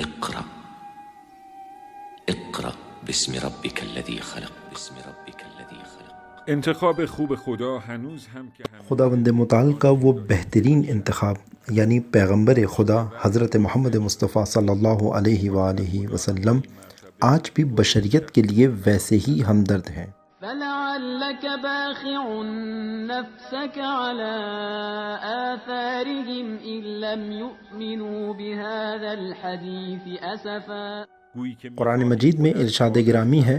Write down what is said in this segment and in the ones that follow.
اقرأ اقرأ باسم ربك الذي خلق باسم ربك الذي خلق. انتخاب خوب خدا ہنوز ہم کہ خداوند متعال کا وہ بہترین انتخاب یعنی پیغمبر خدا حضرت محمد مصطفیٰ صلی اللہ علیہ وآلہ وسلم آج بھی بشریت کے لیے ویسے ہی ہمدرد ہیں۔ فَلَعَلَّكَ بَاخِعٌ نَفْسَكَ عَلَىٰ آثَارِهِمْ إِن لَّمْ يُؤْمِنُوا بِهَٰذَا الْحَدِيثِ أَسَفًا۔ قرآن مجید میں ارشاد گرامی ہے،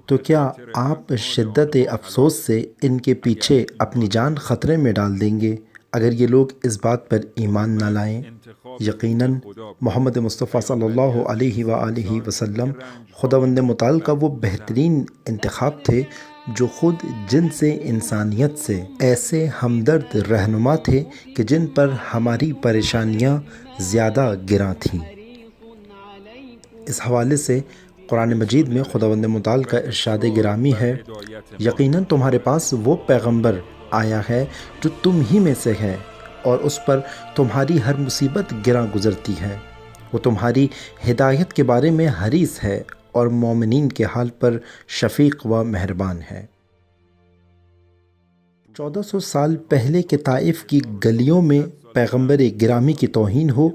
تو کیا آپ شدت افسوس سے ان کے پیچھے اپنی جان خطرے میں ڈال دیں گے اگر یہ لوگ اس بات پر ایمان نہ لائیں؟ یقیناً محمد مصطفیٰ صلی اللہ علیہ وآلہ وسلم خداوند متعال کا وہ بہترین انتخاب تھے جو خود جنس انسانیت سے ایسے ہمدرد رہنما تھے کہ جن پر ہماری پریشانیاں زیادہ گراں تھیں۔ اس حوالے سے قرآن مجید میں خداوند متعال کا ارشاد گرامی ہے، یقیناً تمہارے پاس وہ پیغمبر آیا ہے جو تم ہی میں سے ہے اور اس پر تمہاری ہر مصیبت گراں گزرتی ہے، وہ تمہاری ہدایت کے بارے میں حریص ہے اور مومنین کے حال پر شفیق و مہربان ہے۔ 1400 سال پہلے کے طائف کی گلیوں میں پیغمبر گرامی کی توہین ہو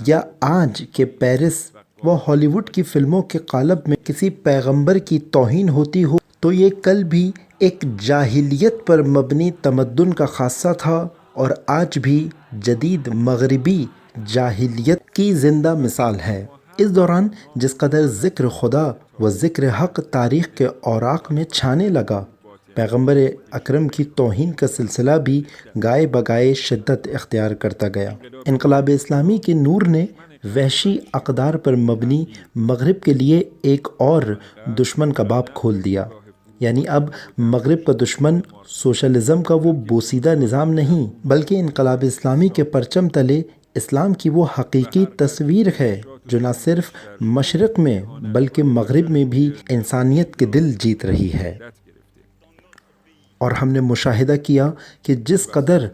یا آج کے پیرس و ہالی ووڈ کی فلموں کے قالب میں کسی پیغمبر کی توہین ہوتی ہو، تو یہ کل بھی ایک جاہلیت پر مبنی تمدن کا خاصہ تھا اور آج بھی جدید مغربی جاہلیت کی زندہ مثال ہے۔ اس دوران جس قدر ذکر خدا و ذکر حق تاریخ کے اوراق میں چھانے لگا، پیغمبر اکرم کی توہین کا سلسلہ بھی گائے بگائے شدت اختیار کرتا گیا۔ انقلاب اسلامی کے نور نے وحشی اقدار پر مبنی مغرب کے لیے ایک اور دشمن کا باب کھول دیا، یعنی اب مغرب کا دشمن سوشلزم کا وہ بوسیدہ نظام نہیں بلکہ انقلاب اسلامی کے پرچم تلے اسلام کی وہ حقیقی تصویر ہے جو نہ صرف مشرق میں بلکہ مغرب میں بھی انسانیت کے دل جیت رہی ہے۔ اور ہم نے مشاہدہ کیا کہ جس قدر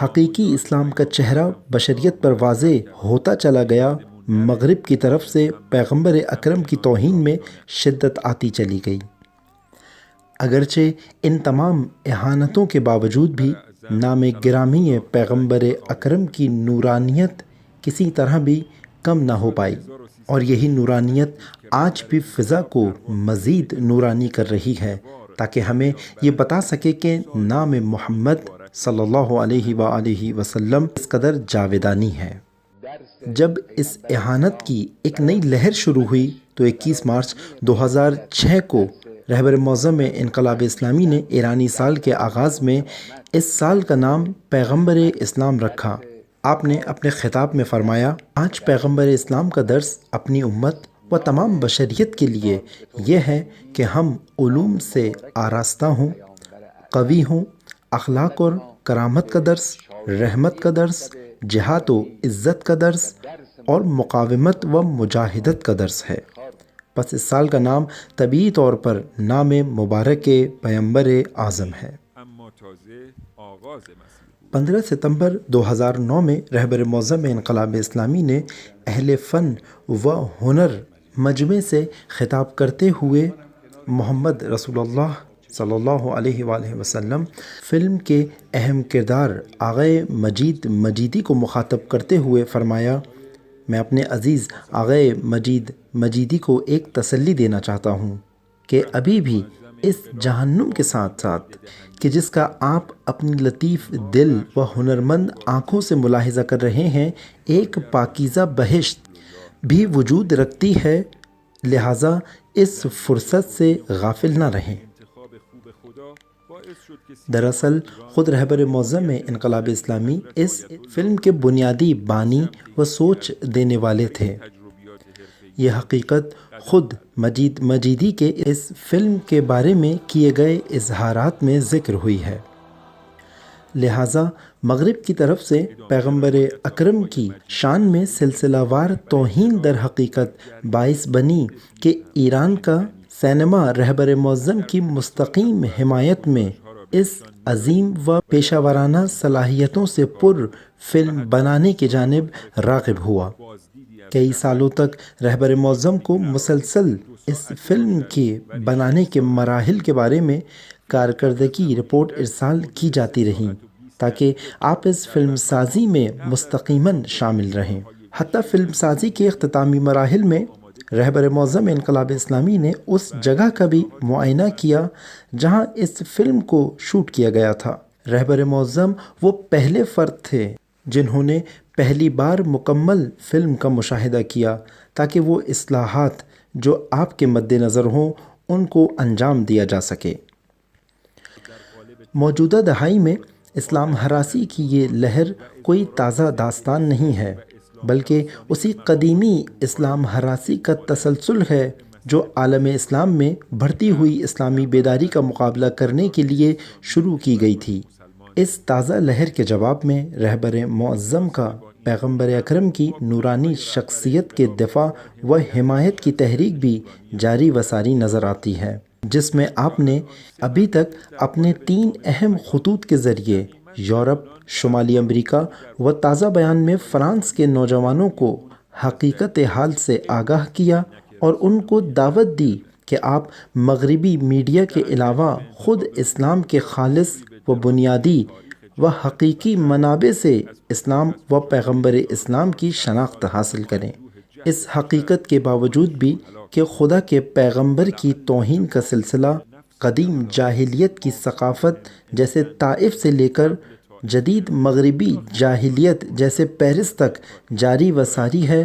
حقیقی اسلام کا چہرہ بشریت پر واضح ہوتا چلا گیا، مغرب کی طرف سے پیغمبر اکرم کی توہین میں شدت آتی چلی گئی۔ اگرچہ ان تمام اہانتوں کے باوجود بھی نام گرامی پیغمبر اکرم کی نورانیت کسی طرح بھی کم نہ ہو پائی، اور یہی نورانیت آج بھی فضا کو مزید نورانی کر رہی ہے تاکہ ہمیں یہ بتا سکے کہ نام محمد صلی اللہ علیہ وآلہ وسلم اس قدر جاویدانی ہے۔ جب اس اہانت کی ایک نئی لہر شروع ہوئی تو 21 مارچ 2006 کو رہبر معظم انقلاب اسلامی نے ایرانی سال کے آغاز میں اس سال کا نام پیغمبر اسلام رکھا۔ آپ نے اپنے خطاب میں فرمایا، آج پیغمبر اسلام کا درس اپنی امت و تمام بشریت کے لیے یہ ہے کہ ہم علوم سے آراستہ ہوں، قوی ہوں، اخلاق اور کرامت کا درس، رحمت کا درس، جہاد و عزت کا درس اور مقاومت و مجاہدت کا درس ہے۔ بس اس سال کا نام طبیعی طور پر نام مبارک پیغمبر اعظم ہے۔ 15 ستمبر 2009 میں رہبر معظم انقلاب اسلامی نے اہل فن و ہنر مجمع سے خطاب کرتے ہوئے محمد رسول اللہ صلی اللہ علیہ وآلہ وسلم فلم کے اہم کردار آغا مجید مجیدی کو مخاطب کرتے ہوئے فرمایا، میں اپنے عزیز آغا مجید مجیدی کو ایک تسلی دینا چاہتا ہوں کہ ابھی بھی اس جہنم کے ساتھ ساتھ کہ جس کا آپ اپنی لطیف دل و ہنرمند آنکھوں سے ملاحظہ کر رہے ہیں، ایک پاکیزہ بہشت بھی وجود رکھتی ہے، لہٰذا اس فرصت سے غافل نہ رہیں۔ دراصل خود رہبر معظم انقلاب اسلامی اس فلم کے بنیادی بانی و سوچ دینے والے تھے۔ یہ حقیقت خود مجید مجیدی کے اس فلم کے بارے میں کیے گئے اظہارات میں ذکر ہوئی ہے۔ لہٰذا مغرب کی طرف سے پیغمبر اکرم کی شان میں سلسلہ وار توہین در حقیقت باعث بنی کہ ایران کا سینما رہبر معظم کی مستقیم حمایت میں اس عظیم و پیشہ ورانہ صلاحیتوں سے پر فلم بنانے کی جانب راغب ہوا۔ کئی سالوں تک رہبر معظم کو مسلسل اس فلم کے بنانے کے مراحل کے بارے میں کارکردگی رپورٹ ارسال کی جاتی رہیں تاکہ آپ اس فلم سازی میں مستقیماً شامل رہیں۔ حتیٰ فلم سازی کے اختتامی مراحل میں رہبر معظم انقلاب اسلامی نے اس جگہ کا بھی معائنہ کیا جہاں اس فلم کو شوٹ کیا گیا تھا۔ رہبر معظم وہ پہلے فرد تھے جنہوں نے پہلی بار مکمل فلم کا مشاہدہ کیا تاکہ وہ اصلاحات جو آپ کے مد نظر ہوں ان کو انجام دیا جا سکے۔ موجودہ دہائی میں اسلام ہراسی کی یہ لہر کوئی تازہ داستان نہیں ہے، بلکہ اسی قدیمی اسلام ہراسی کا تسلسل ہے جو عالم اسلام میں بڑھتی ہوئی اسلامی بیداری کا مقابلہ کرنے کے لیے شروع کی گئی تھی۔ اس تازہ لہر کے جواب میں رہبر معظم کا پیغمبر اکرم کی نورانی شخصیت کے دفاع و حمایت کی تحریک بھی جاری و ساری نظر آتی ہے، جس میں آپ نے ابھی تک اپنے 3 اہم خطوط کے ذریعے یورپ، شمالی امریکہ و تازہ بیان میں فرانس کے نوجوانوں کو حقیقت حال سے آگاہ کیا اور ان کو دعوت دی کہ آپ مغربی میڈیا کے علاوہ خود اسلام کے خالص و بنیادی و حقیقی منابع سے اسلام و پیغمبر اسلام کی شناخت حاصل کریں۔ اس حقیقت کے باوجود بھی کہ خدا کے پیغمبر کی توہین کا سلسلہ قدیم جاہلیت کی ثقافت جیسے طائف سے لے کر جدید مغربی جاہلیت جیسے پیرس تک جاری و ساری ہے،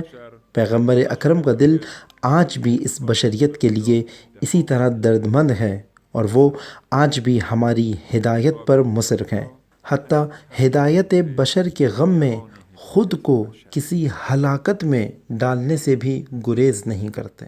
پیغمبر اکرم کا دل آج بھی اس بشریت کے لیے اسی طرح درد مند ہے اور وہ آج بھی ہماری ہدایت پر مصر ہیں، حتیٰ ہدایت بشر کے غم میں خود کو کسی ہلاکت میں ڈالنے سے بھی گریز نہیں کرتے۔